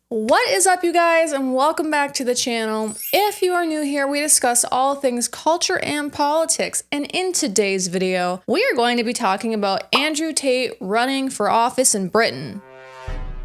What is up, you guys, and welcome back to the channel. If you are new here, we discuss all things culture and politics, and in today's video, we are going to be talking about Andrew Tate running for office in Britain.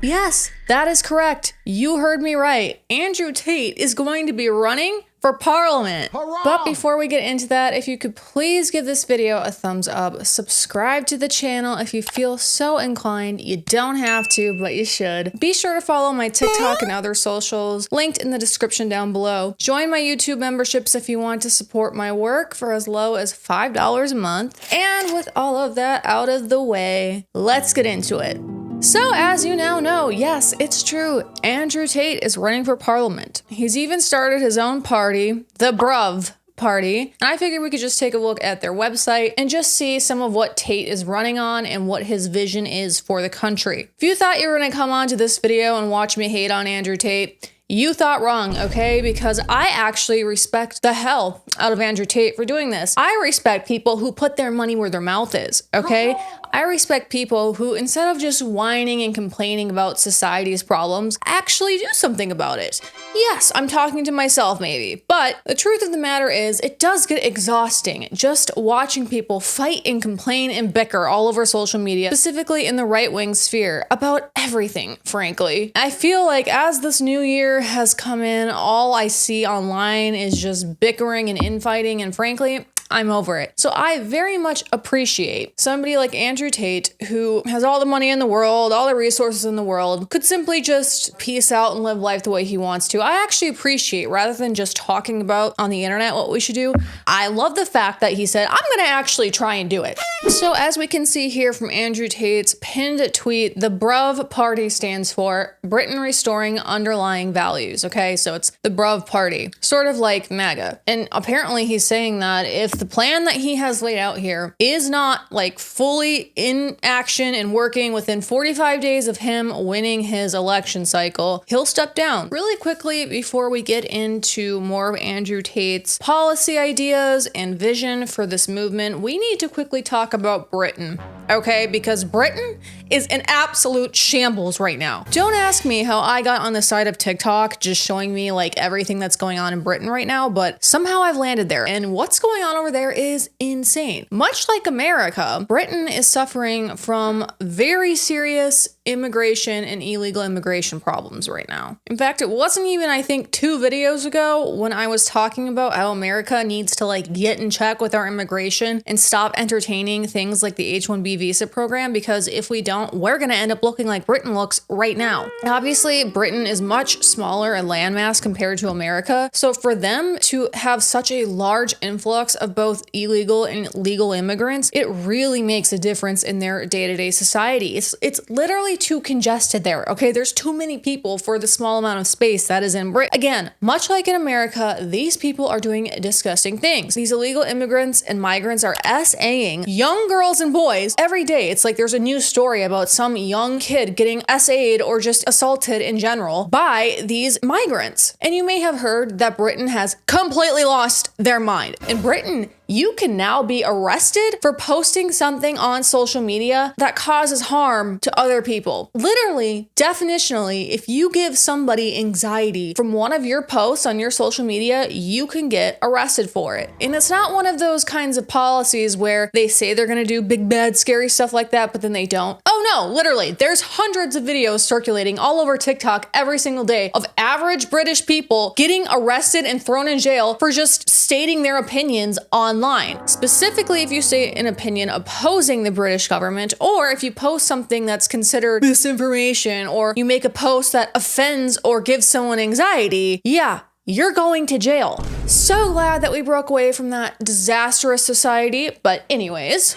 Yes, that is correct. You heard me right. Andrew Tate is going to be running for Parliament. Hurrah! But before we get into that, if you could please give this video a thumbs up, subscribe to the channel if you feel so inclined. You don't have to, but you should. Be sure to follow my TikTok and other socials, linked in the description down below. Join my YouTube memberships if you want to support my work for as low as $5 a month. And with all of that out of the way, let's get into it. So as you now know, yes, it's true, Andrew Tate is running for Parliament. He's even started his own party, the BRUV party, and I figured we could just take a look at their website and just see some of what Tate is running on and what his vision is for the country. If you thought you were gonna come onto this video and watch me hate on Andrew Tate, you thought wrong, okay? Because I actually respect the hell out of Andrew Tate for doing this. I respect people who put their money where their mouth is, okay? I respect people who, instead of just whining and complaining about society's problems, actually do something about it. Yes, I'm talking to myself maybe, but the truth of the matter is it does get exhausting just watching people fight and complain and bicker all over social media, specifically in the right-wing sphere, about everything, frankly. I feel like as this new year has come in, all I see online is just bickering and infighting, and frankly, I'm over it. So I very much appreciate somebody like Andrew Tate, who has all the money in the world, all the resources in the world, could simply just peace out and live life the way he wants to. I actually appreciate, rather than just talking about on the internet what we should do, I love the fact that he said, I'm gonna actually try and do it. So as we can see here from Andrew Tate's pinned tweet, the BRUV party stands for Britain Restoring Underlying Values, okay? So it's the BRUV party, sort of like MAGA. And apparently he's saying that if the plan that he has laid out here is not like fully in action and working within 45 days of him winning his election cycle, he'll step down. Really quickly, before we get into more of Andrew Tate's policy ideas and vision for this movement, we need to quickly talk about Britain, okay? Because Britain is an absolute shambles right now. Don't ask me how I got on the side of TikTok just showing me like everything that's going on in Britain right now, but somehow I've landed there, and what's going on over there is insane. Much like America, Britain is suffering from very serious immigration and illegal immigration problems right now. In fact, it wasn't even, I think, 2 videos ago when I was talking about how America needs to like get in check with our immigration and stop entertaining things like the H-1B visa program, because if we don't, we're gonna end up looking like Britain looks right now. Obviously, Britain is much smaller in landmass compared to America, so for them to have such a large influx of both illegal and legal immigrants, it really makes a difference in their day-to-day society. It's literally too congested there, okay? There's too many people for the small amount of space that is in Britain. Again, much like in America, these people are doing disgusting things. These illegal immigrants and migrants are SAing young girls and boys every day. It's like there's a news story about some young kid getting SA'd or just assaulted in general by these migrants. And you may have heard that Britain has completely lost their mind. In Britain, you can now be arrested for posting something on social media that causes harm to other people. Literally, definitionally, if you give somebody anxiety from one of your posts on your social media, you can get arrested for it. And it's not one of those kinds of policies where they say they're gonna do big, bad, scary stuff like that, but then they don't. Oh no, literally, there's hundreds of videos circulating all over TikTok every single day of average British people getting arrested and thrown in jail for just stating their opinions online. Specifically, if you state an opinion opposing the British government, or if you post something that's considered misinformation, or you make a post that offends or gives someone anxiety, yeah, you're going to jail. So glad that we broke away from that disastrous society, but anyways,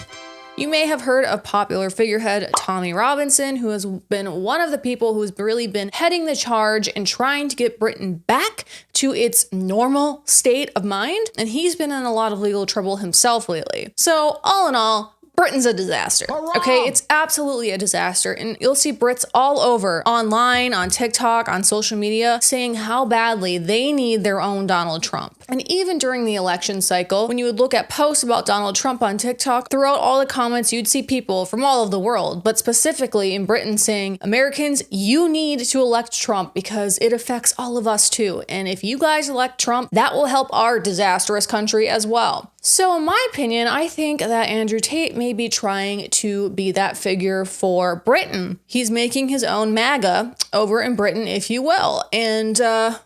you may have heard of popular figurehead Tommy Robinson, who has been one of the people who's really been heading the charge and trying to get Britain back to its normal state of mind. And he's been in a lot of legal trouble himself lately. So all in all, Britain's a disaster. Okay, it's absolutely a disaster. And you'll see Brits all over, online, on TikTok, on social media, saying how badly they need their own Donald Trump. And even during the election cycle, when you would look at posts about Donald Trump on TikTok, throughout all the comments, you'd see people from all over the world, but specifically in Britain saying, Americans, you need to elect Trump because it affects all of us too. And if you guys elect Trump, that will help our disastrous country as well. So in my opinion, I think that Andrew Tate may be trying to be that figure for Britain. He's making his own MAGA over in Britain, if you will. And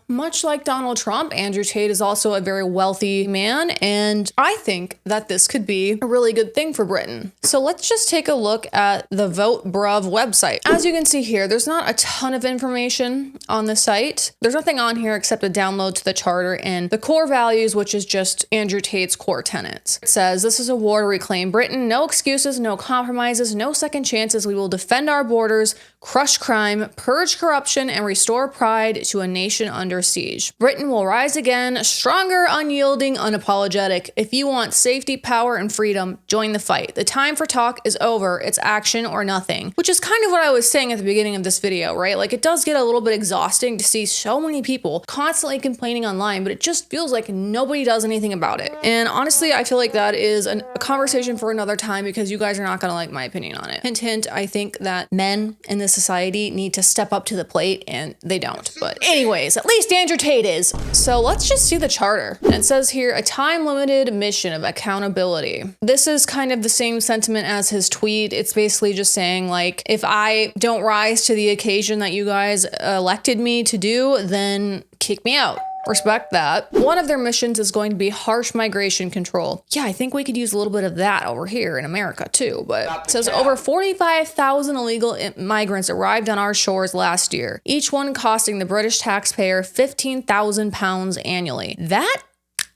much like Donald Trump, Andrew Tate is also a very wealthy man. And I think that this could be a really good thing for Britain. So let's just take a look at the Gov't BRUV website. As you can see here, there's not a ton of information on the site. There's nothing on here except a download to the charter and the core values, which is just Andrew Tate's core tenets. It says, this is a war to reclaim Britain. No excuses, no compromises, no second chances. We will defend our borders, crush crime, purge corruption, and restore pride to a nation under siege. Britain will rise again, stronger, unyielding, unapologetic. If you want safety, power, and freedom, join the fight. The time for talk is over. It's action or nothing. Which is kind of what I was saying at the beginning of this video, right? Like, it does get a little bit exhausting to see so many people constantly complaining online, but it just feels like nobody does anything about it. And honestly, I feel like that is a conversation for another time because you guys are not going to like my opinion on it. Hint, hint, I think that men in this society need to step up to the plate and they don't. But anyways, at least Andrew Tate is. So let's just see the charter. And it says here, a time-limited mission of accountability. This is kind of the same sentiment as his tweet. It's basically just saying, like, if I don't rise to the occasion that you guys elected me to do, then kick me out. Respect that. One of their missions is going to be harsh migration control. Yeah, I think we could use a little bit of that over here in America too, but it says over 45,000 illegal migrants arrived on our shores last year, each one costing the British taxpayer £15,000 annually. That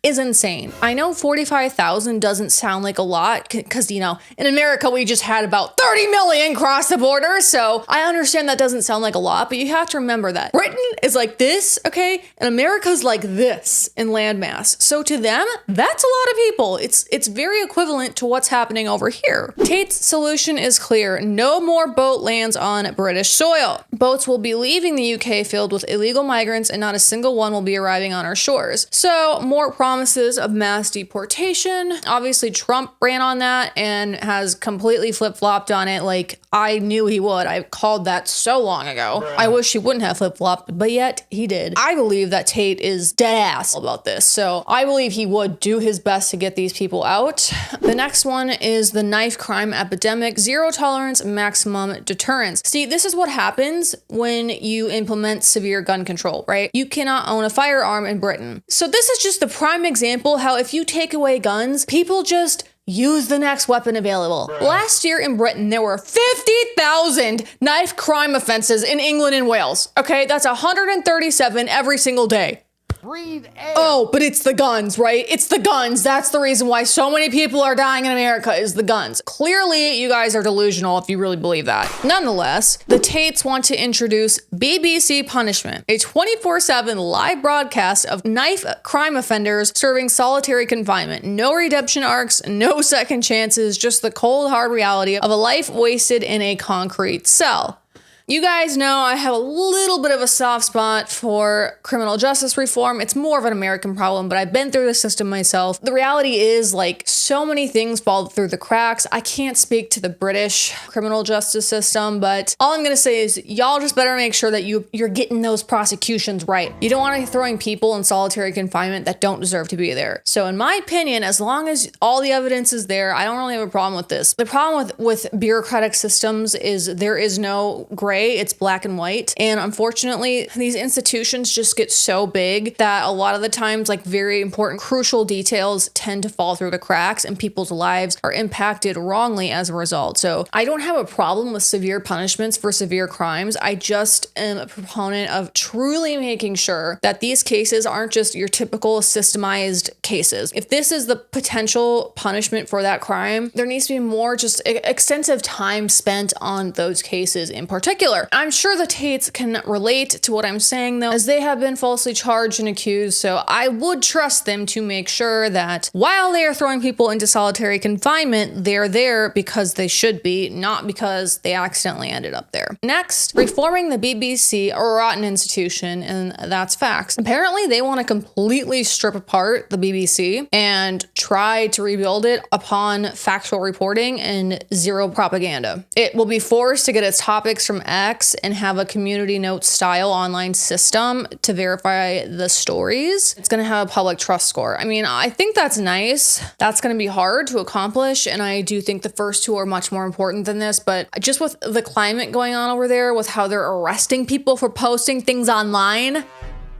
is insane. I know 45,000 doesn't sound like a lot because, you know, in America, we just had about 30 million cross the border. So I understand that doesn't sound like a lot, but you have to remember that Britain is like this, okay? And America's like this in landmass. So to them, that's a lot of people. It's very equivalent to what's happening over here. Tate's solution is clear. No more boat lands on British soil. Boats will be leaving the UK filled with illegal migrants and not a single one will be arriving on our shores. So more promises of mass deportation. Obviously, Trump ran on that and has completely flip-flopped on it. Like, I knew he would. I called that so long ago. I wish he wouldn't have flip-flopped, but yet he did. I believe that Tate is dead ass about this. So I believe he would do his best to get these people out. The next one is the knife crime epidemic. Zero tolerance, maximum deterrence. See, this is what happens when you implement severe gun control, right? You cannot own a firearm in Britain. So this is just the prime example how if you take away guns, people just use the next weapon available. Last year in Britain, there were 50,000 knife crime offenses in England and Wales. Okay, that's 137 every single day. Breathe air. Oh, but it's the guns, right? It's the guns. That's the reason why so many people are dying in America is the guns. Clearly, you guys are delusional if you really believe that. Nonetheless, the Tates want to introduce BBC Punishment, a 24/7 live broadcast of knife crime offenders serving solitary confinement. No redemption arcs, no second chances, just the cold, hard reality of a life wasted in a concrete cell. You guys know I have a little bit of a soft spot for criminal justice reform. It's more of an American problem, but I've been through the system myself. The reality is, like, so many things fall through the cracks. I can't speak to the British criminal justice system, but all I'm gonna say is y'all just better make sure that you're getting those prosecutions right. You don't want to be throwing people in solitary confinement that don't deserve to be there. So in my opinion, as long as all the evidence is there, I don't really have a problem with this. The problem with bureaucratic systems is there is no gray. It's black and white. And unfortunately, these institutions just get so big that a lot of the times, like, very important, crucial details tend to fall through the cracks and people's lives are impacted wrongly as a result. So I don't have a problem with severe punishments for severe crimes. I just am a proponent of truly making sure that these cases aren't just your typical systemized cases. If this is the potential punishment for that crime, there needs to be more just extensive time spent on those cases in particular. particular. I'm sure the Tates can relate to what I'm saying though, as they have been falsely charged and accused, so I would trust them to make sure that while they are throwing people into solitary confinement, they're there because they should be, not because they accidentally ended up there. Next, reforming the BBC, a rotten institution, and that's facts. Apparently, they want to completely strip apart the BBC and try to rebuild it upon factual reporting and zero propaganda. It will be forced to get its topics from X and have a community note style online system to verify the stories. It's going to have a public trust score. I mean, I think that's nice. That's going to be hard to accomplish, and I do think the first two are much more important than this, but just with the climate going on over there, with how they're arresting people for posting things online,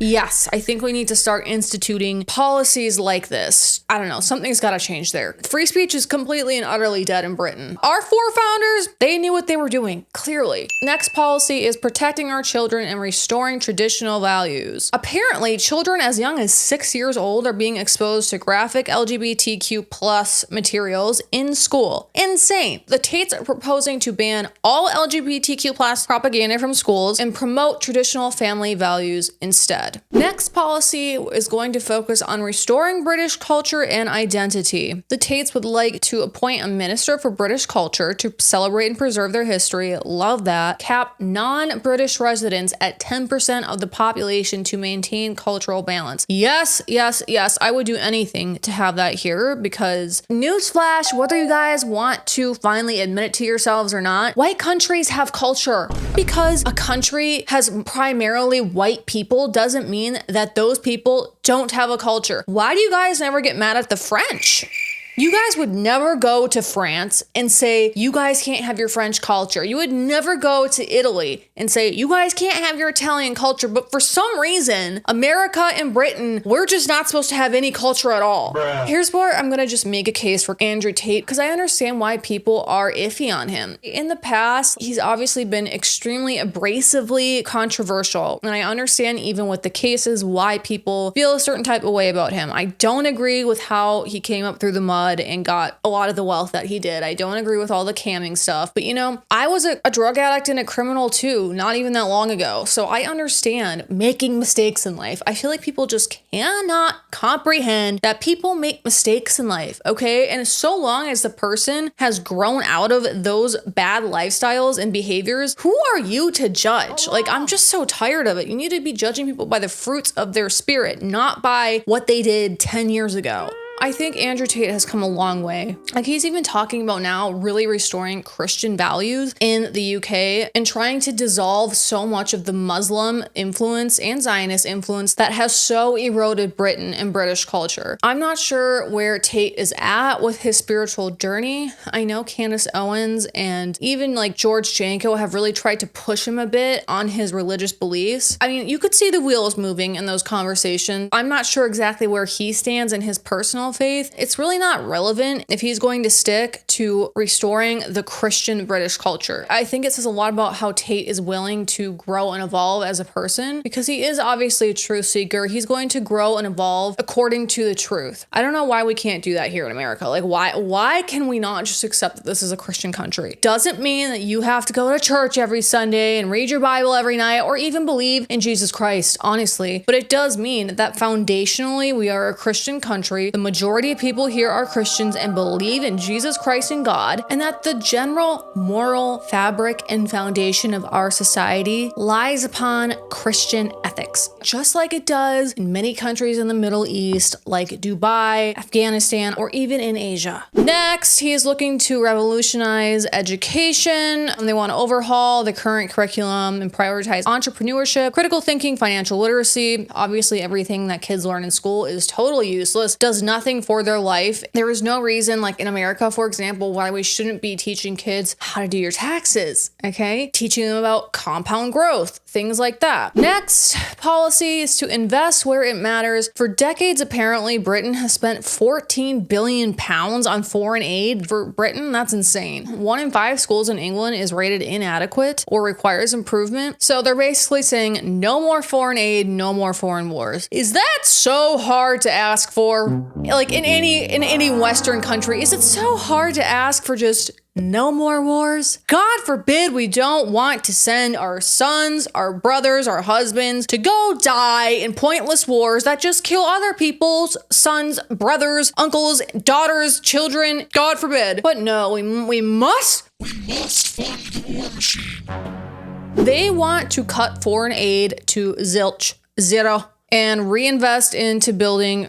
yes, I think we need to start instituting policies like this. I don't know, something's got to change there. Free speech is completely and utterly dead in Britain. Our forefounders, they knew what they were doing, clearly. Next policy is protecting our children and restoring traditional values. Apparently, children as young as 6 years old are being exposed to graphic LGBTQ plus materials in school. Insane. The Tates are proposing to ban all LGBTQ plus propaganda from schools and promote traditional family values instead. Next policy is going to focus on restoring British culture and identity. The Tates would like to appoint a minister for British culture to celebrate and preserve their history. Love that. Cap non-British residents at 10% of the population to maintain cultural balance. Yes, yes, yes. I would do anything to have that here because newsflash, whether you guys want to finally admit it to yourselves or not, white countries have culture. Because a country has primarily white people doesn't mean that those people don't have a culture. Why do you guys never get mad at the French? You guys would never go to France and say, you guys can't have your French culture. You would never go to Italy and say, you guys can't have your Italian culture. But for some reason, America and Britain, we're just not supposed to have any culture at all. Bruh. Here's where I'm gonna just make a case for Andrew Tate, because I understand why people are iffy on him. In the past, he's obviously been extremely abrasively controversial. And I understand even with the cases why people feel a certain type of way about him. I don't agree with how he came up through the mud and got a lot of the wealth that he did. I don't agree with all the camming stuff, but you know, I was a drug addict and a criminal too, not even that long ago. So I understand making mistakes in life. I feel like people just cannot comprehend that people make mistakes in life, okay? And so long as the person has grown out of those bad lifestyles and behaviors, who are you to judge? Like, I'm just so tired of it. You need to be judging people by the fruits of their spirit, not by what they did 10 years ago. I think Andrew Tate has come a long way. Like, he's even talking about now really restoring Christian values in the UK and trying to dissolve so much of the Muslim influence and Zionist influence that has so eroded Britain and British culture. I'm not sure where Tate is at with his spiritual journey. I know Candace Owens and even like George Janko have really tried to push him a bit on his religious beliefs. I mean, you could see the wheels moving in those conversations. I'm not sure exactly where he stands in his personal faith. It's really not relevant if he's going to stick to restoring the Christian British culture. I think it says a lot about how Tate is willing to grow and evolve as a person, because he is obviously a truth seeker. He's going to grow and evolve according to the truth. I don't know why we can't do that here in America. Like, why can we not just accept that this is a Christian country? Doesn't mean that you have to go to church every Sunday and read your Bible every night or even believe in Jesus Christ, honestly. But it does mean that foundationally we are a Christian country. The majority of people here are Christians and believe in Jesus Christ and God, and that the general moral fabric and foundation of our society lies upon Christian ethics, just like it does in many countries in the Middle East, like Dubai, Afghanistan, or even in Asia. Next, he is looking to revolutionize education. They want to overhaul the current curriculum and prioritize entrepreneurship, critical thinking, financial literacy. Obviously, everything that kids learn in school is totally useless, does nothing for their life. There is no reason, like in America, for example, why we shouldn't be teaching kids how to do your taxes, okay? Teaching them about compound growth, things like that. Next policy is to invest where it matters. For decades, apparently, Britain has spent 14 billion pounds on foreign aid. For Britain, that's insane. 1 in 5 schools in England is rated inadequate or requires improvement. So they're basically saying no more foreign aid, no more foreign wars. Is that so hard to ask for? Like in any Western country, is it so hard to ask for just No more wars. God forbid we don't want to send our sons, our brothers, our husbands to go die in pointless wars that just kill other people's sons, brothers, uncles, daughters, children. God forbid. But no, we must fund the war machine. They want to cut foreign aid to zilch, zero, and reinvest into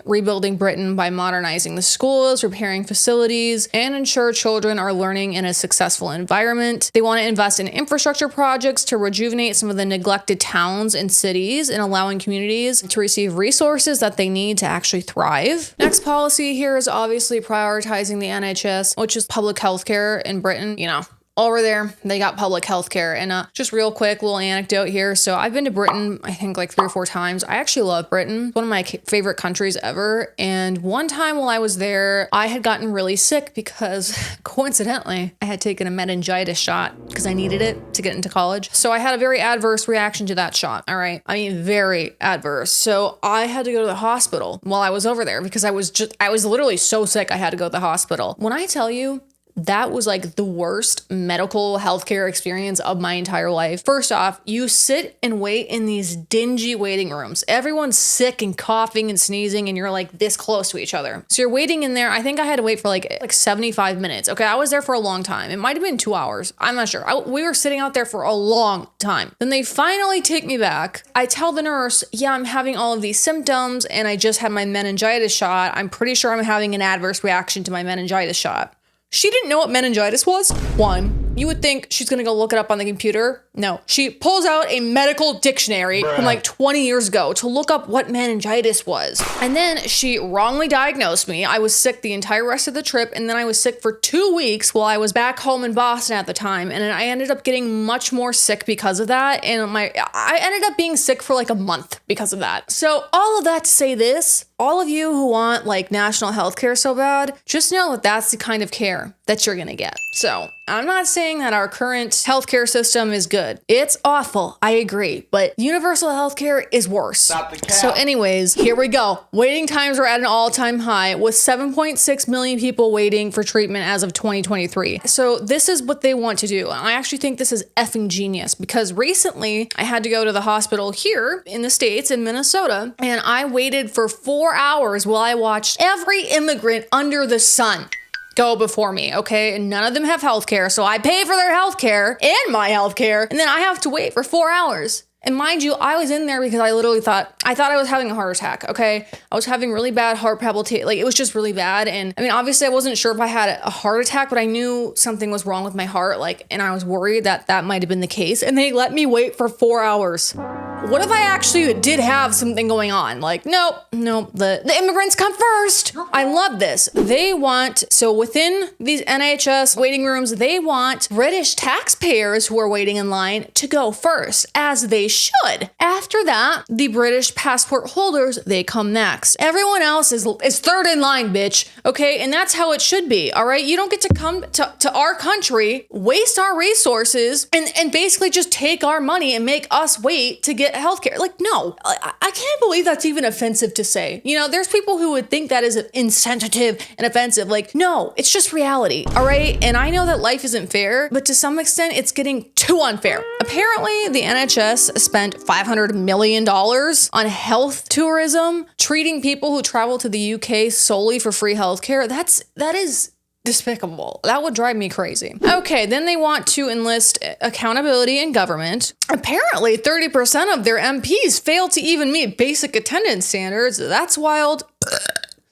rebuilding Britain by modernizing the schools, repairing facilities, and ensure children are learning in a successful environment. They want to invest in infrastructure projects to rejuvenate some of the neglected towns and cities and allowing communities to receive resources that they need to actually thrive. Next policy here is obviously prioritizing the NHS, which is public healthcare in Britain. You know, over there, they got public health care. And just real quick, little anecdote here. So I've been to Britain, I think like 3 or 4 times. I actually love Britain. One of my favorite countries ever. And one time while I was there, I had gotten really sick because coincidentally, I had taken a meningitis shot because I needed it to get into college. So I had a very adverse reaction to that shot. All right. I mean, very adverse. So I had to go to the hospital while I was over there because I was literally so sick. I had to go to the hospital. When I tell you, that was like the worst medical healthcare experience of my entire life. First off, you sit and wait in these dingy waiting rooms. Everyone's sick and coughing and sneezing and you're like this close to each other. So you're waiting in there. I think I had to wait for like 75 minutes. Okay, I was there for a long time. It might have been 2 hours. I'm not sure. We were sitting out there for a long time. Then they finally take me back. I tell the nurse, yeah, I'm having all of these symptoms and I just had my meningitis shot. I'm pretty sure I'm having an adverse reaction to my meningitis shot. She didn't know what meningitis was. One, you would think she's gonna go look it up on the computer. No, she pulls out a medical dictionary from like 20 years ago to look up what meningitis was. And then she wrongly diagnosed me. I was sick the entire rest of the trip. And then I was sick for 2 weeks while I was back home in Boston at the time. And I ended up getting much more sick because of that. And I ended up being sick for like a month because of that. So all of that to say this, all of you who want like national health care so bad, just know that that's the kind of care that you're gonna get. So I'm not saying that our current healthcare system is good. It's awful, I agree, but universal healthcare is worse. So anyways, here we go. Waiting times are at an all-time high with 7.6 million people waiting for treatment as of 2023. So this is what they want to do. I actually think this is effing genius because recently I had to go to the hospital here in the States in Minnesota and I waited for 4 hours while I watched every immigrant under the sun go before me, okay? And none of them have healthcare, so I pay for their healthcare and my healthcare, and then I have to wait for 4 hours. And mind you, I was in there because I literally thought I was having a heart attack, okay? I was having really bad heart palpitation, like it was just really bad. And I mean, obviously I wasn't sure if I had a heart attack, but I knew something was wrong with my heart, like, and I was worried that that might've been the case. And they let me wait for 4 hours. What if I actually did have something going on? Like, nope, the immigrants come first. I love this. They want, so within these NHS waiting rooms, they want British taxpayers who are waiting in line to go first, as they should. After that, the British passport holders, they come next. Everyone else is third in line, bitch. Okay, and that's how it should be, all right? You don't get to come to our country, waste our resources, and basically just take our money and make us wait to get healthcare. Like, no, I can't believe that's even offensive to say. You know, there's people who would think that is insensitive and offensive. Like, no, it's just reality, all right? And I know that life isn't fair, but to some extent, it's getting too unfair. Apparently, the NHS spent $500 million on health tourism, treating people who travel to the UK solely for free healthcare. That is despicable. That would drive me crazy. Okay, then they want to enlist accountability in government. Apparently, 30% of their MPs fail to even meet basic attendance standards. That's wild.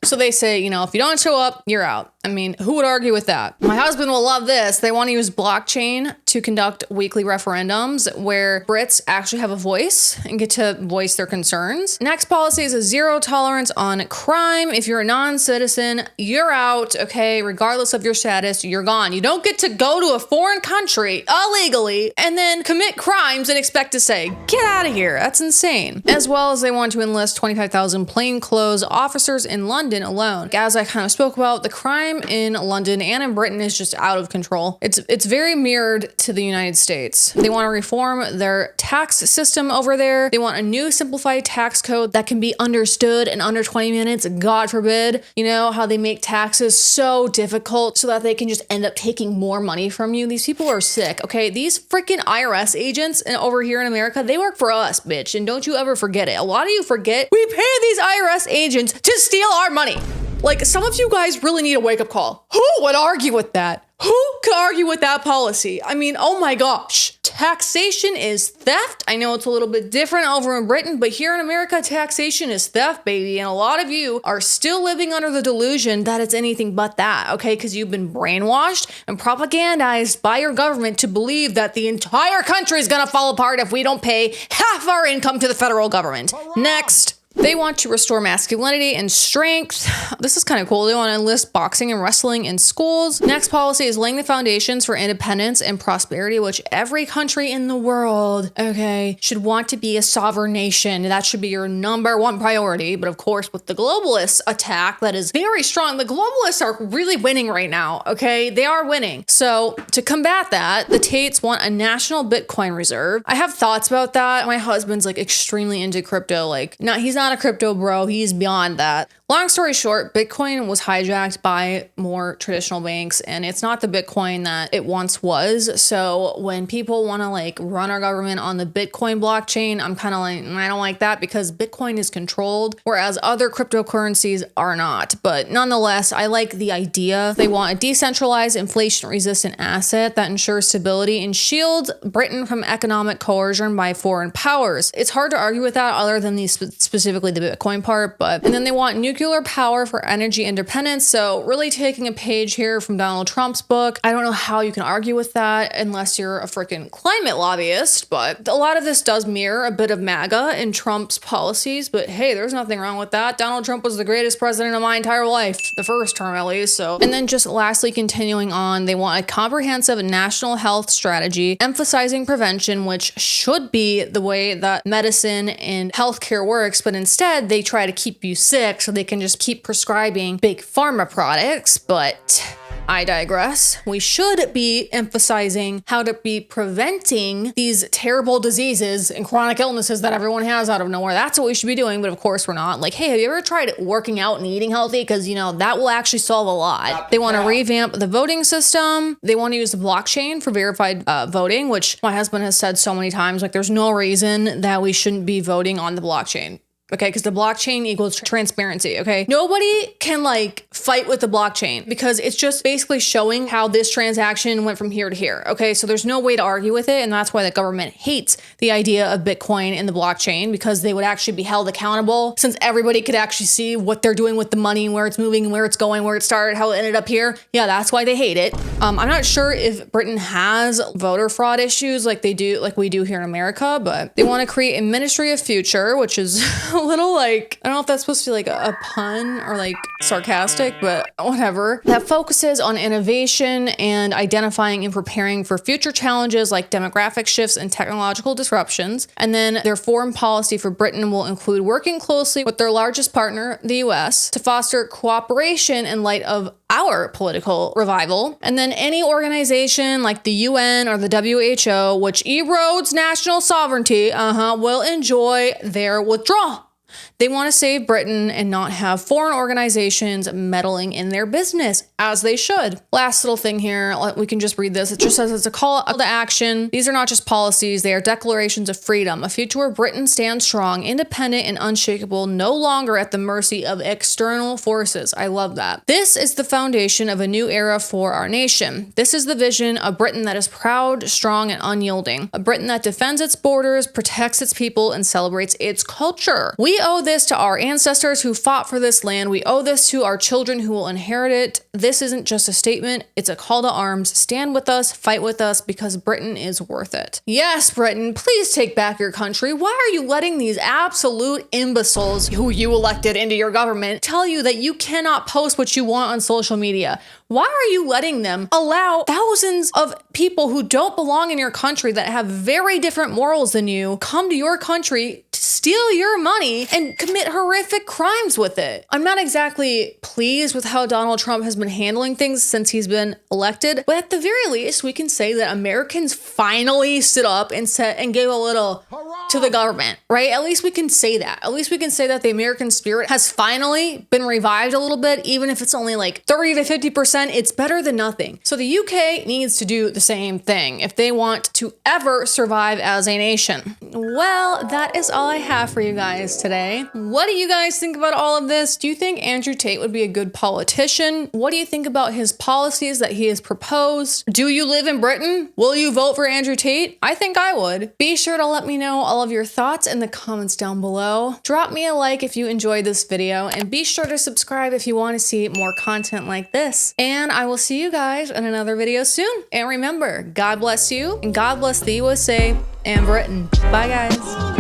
So they say, you know, if you don't show up, you're out. I mean, who would argue with that? My husband will love this. They want to use blockchain to conduct weekly referendums where Brits actually have a voice and get to voice their concerns. Next policy is a zero tolerance on crime. If you're a non-citizen, you're out, okay? Regardless of your status, you're gone. You don't get to go to a foreign country illegally and then commit crimes and expect to say, get out of here. That's insane. As well as they want to enlist 25,000 plainclothes officers in London alone. As I kind of spoke about, the crime in London and in Britain is just out of control. It's very mirrored to the United States. They want to reform their tax system over there. They want a new simplified tax code that can be understood in under 20 minutes. God forbid. You know how they make taxes so difficult so that they can just end up taking more money from you. These people are sick, okay? These freaking IRS agents over here in America, they work for us, bitch. And don't you ever forget it. A lot of you forget we pay these IRS agents to steal our money. Like, some of you guys really need a wake-up call. Who would argue with that? Who could argue with that policy? I mean, oh my gosh. Taxation is theft. I know it's a little bit different over in Britain, but here in America, taxation is theft, baby. And a lot of you are still living under the delusion that it's anything but that, okay? Because you've been brainwashed and propagandized by your government to believe that the entire country is gonna fall apart if we don't pay half our income to the federal government. Next. They want to restore masculinity and strength. This is kind of cool. They want to enlist boxing and wrestling in schools. Next policy is laying the foundations for independence and prosperity, which every country in the world, okay, should want to be a sovereign nation. That should be your #1 priority. But of course, with the globalist attack that is very strong, the globalists are really winning right now, okay? They are winning. So to combat that, the Tates want a national Bitcoin reserve. I have thoughts about that. My husband's like extremely into crypto. Like, he's not a crypto bro. He's beyond that. Long story short, Bitcoin was hijacked by more traditional banks, and it's not the Bitcoin that it once was. So when people want to like run our government on the Bitcoin blockchain, I'm kind of like, I don't like that because Bitcoin is controlled, whereas other cryptocurrencies are not. But nonetheless, I like the idea. They want a decentralized, inflation-resistant asset that ensures stability and shields Britain from economic coercion by foreign powers. It's hard to argue with that other than the specifically the Bitcoin part, and then they want nuclear power for energy independence. So really taking a page here from Donald Trump's book. I don't know how you can argue with that unless you're a freaking climate lobbyist, but a lot of this does mirror a bit of MAGA in Trump's policies, but hey, there's nothing wrong with that. Donald Trump was the greatest president of my entire life, the first term at least. So, and then just lastly, continuing on, they want a comprehensive national health strategy emphasizing prevention, which should be the way that medicine and healthcare works, but instead they try to keep you sick so they can just keep prescribing big pharma products. But I digress. We should be emphasizing how to be preventing these terrible diseases and chronic illnesses that everyone has out of nowhere. That's what we should be doing. But of course we're not. Like, hey, have you ever tried working out and eating healthy? Because, you know, that will actually solve a lot. They want to revamp the voting system. They want to use the blockchain for verified voting, which my husband has said so many times, like there's no reason that we shouldn't be voting on the blockchain. Okay, because the blockchain equals transparency, okay? Nobody can like fight with the blockchain because it's just basically showing how this transaction went from here to here, okay? So there's no way to argue with it, and that's why the government hates the idea of Bitcoin and the blockchain, because they would actually be held accountable since everybody could actually see what they're doing with the money and where it's moving and where it's going, where it started, how it ended up here. Yeah, that's why they hate it. I'm not sure if Britain has voter fraud issues like we do here in America, but they want to create a Ministry of Future, which is a little like, I don't know if that's supposed to be like a pun or like sarcastic, but whatever, that focuses on innovation and identifying and preparing for future challenges like demographic shifts and technological disruptions. And then their foreign policy for Britain will include working closely with their largest partner, the US, to foster cooperation in light of our political revival. And then any organization like the UN or the WHO, which erodes national sovereignty, will enjoy their withdrawal. They want to save Britain and not have foreign organizations meddling in their business, as they should. Last little thing here, we can just read this. It just says it's a call to action. These are not just policies, they are declarations of freedom, a future where Britain stands strong, independent, and unshakable, no longer at the mercy of external forces. I love that. This is the foundation of a new era for our nation. This is the vision of Britain that is proud, strong, and unyielding. A Britain that defends its borders, protects its people, and celebrates its culture. We owe this to our ancestors who fought for this land. We owe this to our children who will inherit it. This isn't just a statement, it's a call to arms. Stand with us, fight with us, because Britain is worth it. Yes, Britain, please take back your country. Why are you letting these absolute imbeciles who you elected into your government tell you that you cannot post what you want on social media? Why are you letting them allow thousands of people who don't belong in your country that have very different morals than you come to your country to steal your money and commit horrific crimes with it? I'm not exactly pleased with how Donald Trump has been handling things since he's been elected, but at the very least, we can say that Americans finally stood up and said and gave a little to the government, right? At least we can say that. At least we can say that the American spirit has finally been revived a little bit, even if it's only like 30 to 50%, it's better than nothing. So the UK needs to do the same thing if they want to ever survive as a nation. Well, that is all I have for you guys today. What do you guys think about all of this? Do you think Andrew Tate would be a good politician? What do you think about his policies that he has proposed? Do you live in Britain? Will you vote for Andrew Tate? I think I would. Be sure to let me know all of your thoughts in the comments down below. Drop me a like if you enjoyed this video, and be sure to subscribe if you want to see more content like this. And I will see you guys in another video soon. And remember, God bless you, and God bless the USA and Britain. Bye, guys.